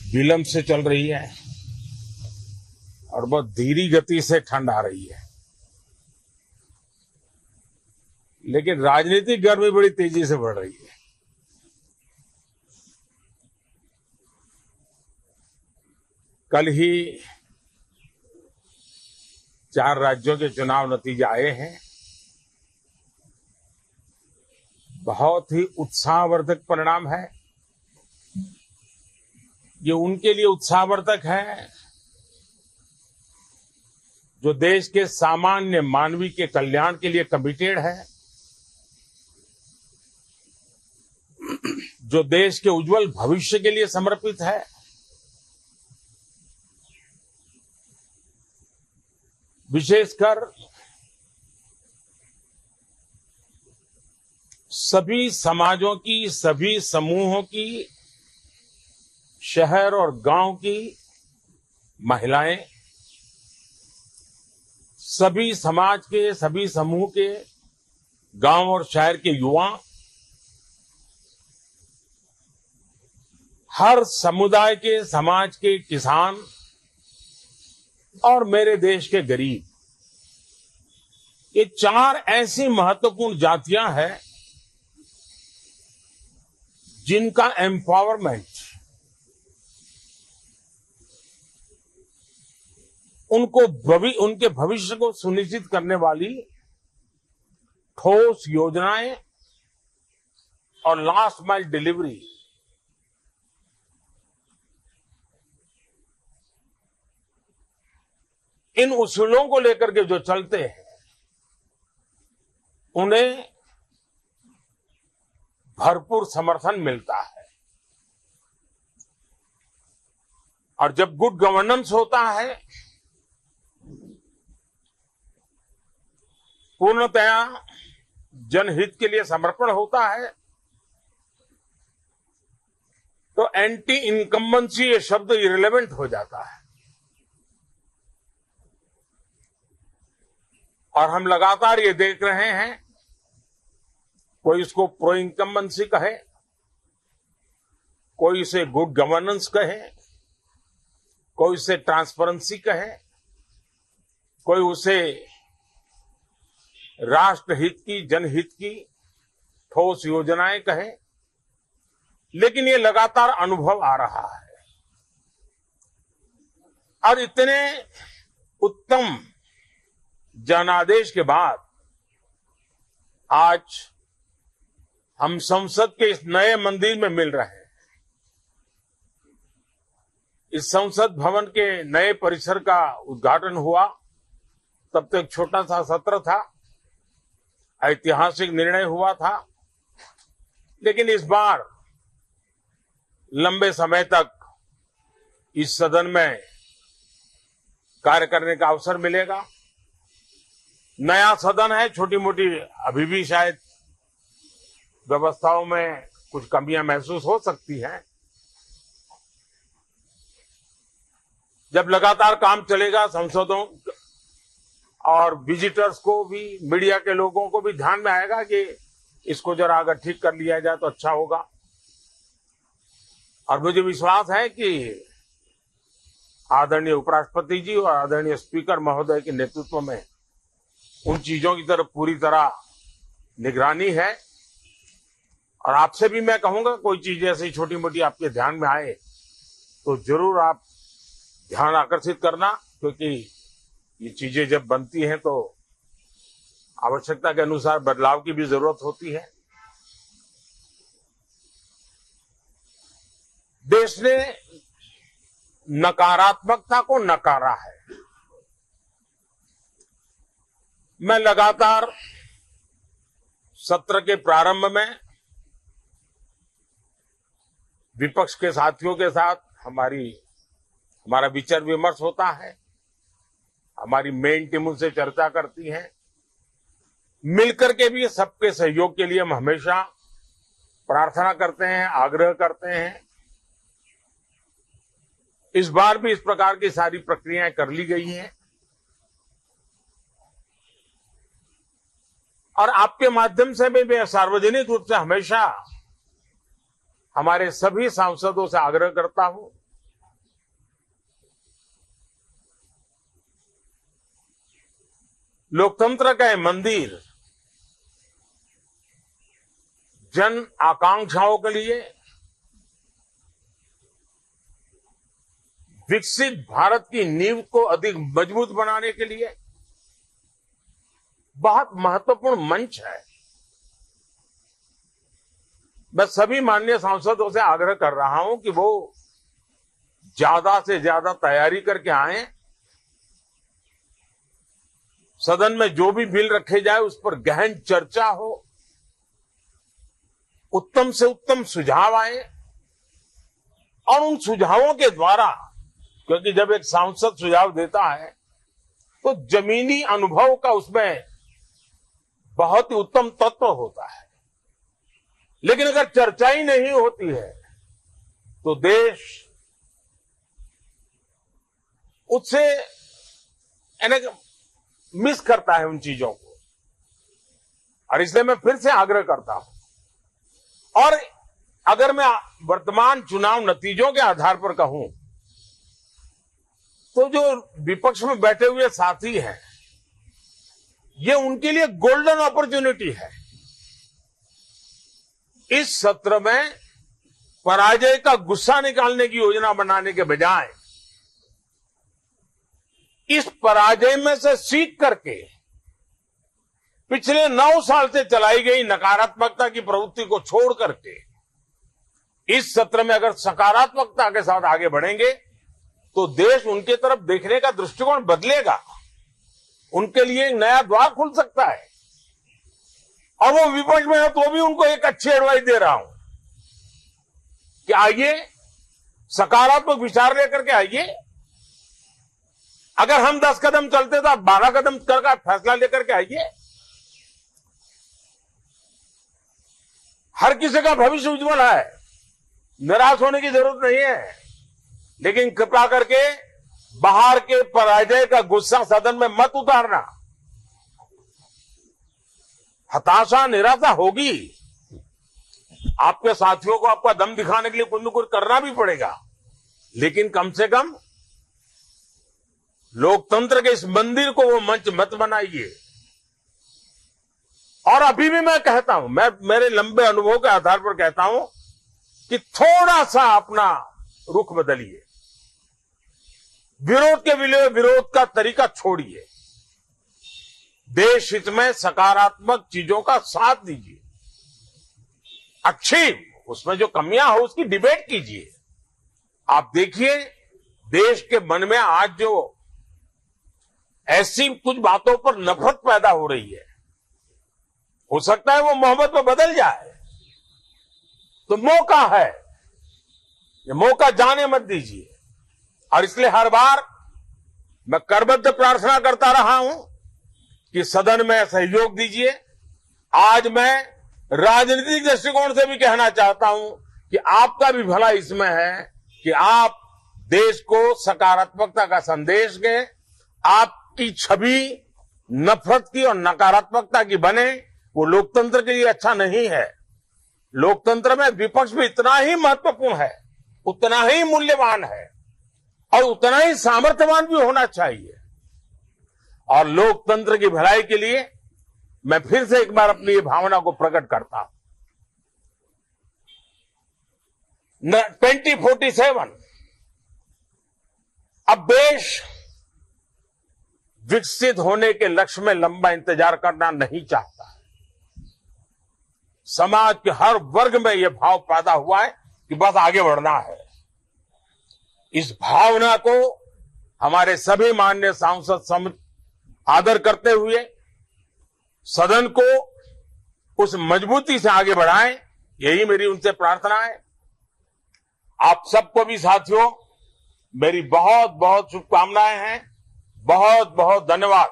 विलंब से चल रही है और बहुत धीमी गति से ठंड आ रही है, लेकिन राजनीतिक गर्मी बड़ी तेजी से बढ़ रही है। कल ही 4 राज्यों के चुनाव नतीजे आए हैं। बहुत ही उत्साहवर्धक परिणाम है। ये उनके लिए उत्साहवर्धक है जो देश के सामान्य मानवी के कल्याण के लिए कमिटेड है, जो देश के उज्जवल भविष्य के लिए समर्पित है, विशेषकर सभी समाजों की, सभी समूहों की, शहर और गांव की महिलाएं, सभी समाज के, सभी समूह के, गांव और शहर के युवा, हर समुदाय के, समाज के किसान और मेरे देश के गरीब, ये 4 ऐसी महत्वपूर्ण जातियां हैं जिनका एम्पावरमेंट, उनके भविष्य को सुनिश्चित करने वाली ठोस योजनाएं और लास्ट माइल डिलीवरी, इन उसूलों को लेकर के जो चलते हैं उन्हें भरपूर समर्थन मिलता है। और जब गुड गवर्नेंस होता है, पूर्णतया जनहित के लिए समर्पण होता है, तो एंटी इनकम्बेंसी ये शब्द इररिलेवेंट हो जाता है। और हम लगातार ये देख रहे हैं, कोई इसको प्रो इनकम्बेंसी कहे, कोई इसे गुड गवर्नेंस कहे, कोई इसे ट्रांसपेरेंसी कहे, कोई उसे राष्ट्रहित की, जनहित की ठोस योजनाएं कहे, लेकिन ये लगातार अनुभव आ रहा है। और इतने उत्तम जनादेश के बाद आज हम संसद के इस नए मंदिर में मिल रहे हैं। इस संसद भवन के नए परिसर का उद्घाटन हुआ, तब तो एक छोटा सा सत्र था, ऐतिहासिक निर्णय हुआ था, लेकिन इस बार लंबे समय तक इस सदन में कार्य करने का अवसर मिलेगा। नया सदन है, छोटी मोटी अभी भी शायद व्यवस्थाओं में कुछ कमियां महसूस हो सकती हैं। जब लगातार काम चलेगा, सांसदों और विजिटर्स को भी, मीडिया के लोगों को भी ध्यान में आएगा कि इसको जरा अगर ठीक कर लिया जाए तो अच्छा होगा। और मुझे विश्वास है कि आदरणीय उपराष्ट्रपति जी और आदरणीय स्पीकर महोदय के नेतृत्व में उन चीजों की तरफ पूरी तरह निगरानी है। और आपसे भी मैं कहूंगा, कोई चीज ऐसी छोटी मोटी आपके ध्यान में आए तो जरूर आप ध्यान आकर्षित करना, क्योंकि ये चीजें जब बनती हैं तो आवश्यकता के अनुसार बदलाव की भी जरूरत होती है। देश ने नकारात्मकता को नकारा है। मैं लगातार सत्र के प्रारंभ में विपक्ष के साथियों के साथ हमारा विचार विमर्श होता है, हमारी मेन टीम उनसे चर्चा करती है। मिलकर के भी सबके सहयोग के लिए हम हमेशा प्रार्थना करते हैं, आग्रह करते हैं। इस बार भी इस प्रकार की सारी प्रक्रियाएं कर ली गई हैं और आपके माध्यम से भी मैं सार्वजनिक रूप से हमेशा हमारे सभी सांसदों से आग्रह करता हूं लोकतंत्र का ये मंदिर जन आकांक्षाओं के लिए, विकसित भारत की नींव को अधिक मजबूत बनाने के लिए बहुत महत्वपूर्ण मंच है। मैं सभी माननीय सांसदों से आग्रह कर रहा हूं कि वो ज्यादा से ज्यादा तैयारी करके आएं। सदन में जो भी बिल रखे जाए उस पर गहन चर्चा हो, उत्तम से उत्तम सुझाव आए और उन सुझावों के द्वारा, क्योंकि जब एक सांसद सुझाव देता है तो जमीनी अनुभव का उसमें बहुत ही उत्तम तत्व होता है। लेकिन अगर चर्चा ही नहीं होती है तो देश उससे मिस करता है उन चीजों को। और इसलिए मैं फिर से आग्रह करता हूं, और अगर मैं वर्तमान चुनाव नतीजों के आधार पर कहूं तो जो विपक्ष में बैठे हुए साथी हैं, ये उनके लिए गोल्डन अपॉर्चुनिटी है। इस सत्र में पराजय का गुस्सा निकालने की योजना बनाने के बजाय इस पराजय में से सीख करके पिछले 9 साल से चलाई गई नकारात्मकता की प्रवृत्ति को छोड़ करके इस सत्र में अगर सकारात्मकता के साथ आगे बढ़ेंगे तो देश उनके तरफ देखने का दृष्टिकोण बदलेगा, उनके लिए एक नया द्वार खुल सकता है। और वो विपक्ष में है तो भी उनको एक अच्छी एडवाइस दे रहा हूं कि आइए, सकारात्मक विचार लेकर के आइए। अगर हम 10 कदम चलते तो आप 12 कदम करके फैसला लेकर के आइए। हर किसी का भविष्य उज्जवल है, निराश होने की जरूरत नहीं है। लेकिन कृपा करके बाहर के पराजय का गुस्सा सदन में मत उतारना। हताशा, निराशा होगी, आपके साथियों को आपका दम दिखाने के लिए कुछ न कुछ करना भी पड़ेगा, लेकिन कम से कम लोकतंत्र के इस मंदिर को वो मंच मत बनाइए। और अभी भी मैं कहता हूं, मैं मेरे लंबे अनुभव के आधार पर कहता हूं कि थोड़ा सा अपना रुख बदलिए, विरोध के लिए विरोध का तरीका छोड़िए, देश हित में सकारात्मक चीजों का साथ दीजिए, अच्छी उसमें जो कमियां हो उसकी डिबेट कीजिए। आप देखिए देश के मन में आज जो ऐसी कुछ बातों पर नफरत पैदा हो रही है, हो सकता है वो मोहब्बत में बदल जाए। तो मौका है, ये मौका जाने मत दीजिए। और इसलिए हर बार मैं करबद्ध प्रार्थना करता रहा हूं कि सदन में सहयोग दीजिए। आज मैं राजनीतिक दृष्टिकोण से भी कहना चाहता हूं कि आपका भी भला इसमें है कि आप देश को सकारात्मकता का संदेश दें। आपकी छवि नफरत की और नकारात्मकता की बने, वो लोकतंत्र के लिए अच्छा नहीं है। लोकतंत्र में विपक्ष भी इतना ही महत्वपूर्ण है, उतना ही मूल्यवान है और उतना ही सामर्थ्यवान भी होना चाहिए। और लोकतंत्र की भलाई के लिए मैं फिर से एक बार अपनी ये भावना को प्रकट करता हूं। 2047 अब देश विकसित होने के लक्ष्य में लंबा इंतजार करना नहीं चाहता है। समाज के हर वर्ग में यह भाव पैदा हुआ है कि बस आगे बढ़ना है। इस भावना को हमारे सभी माननीय सांसद आदर करते हुए सदन को उस मजबूती से आगे बढ़ाएं, यही मेरी उनसे प्रार्थना है। आप सबको भी साथियों मेरी बहुत बहुत शुभकामनाएं हैं। बहुत बहुत धन्यवाद।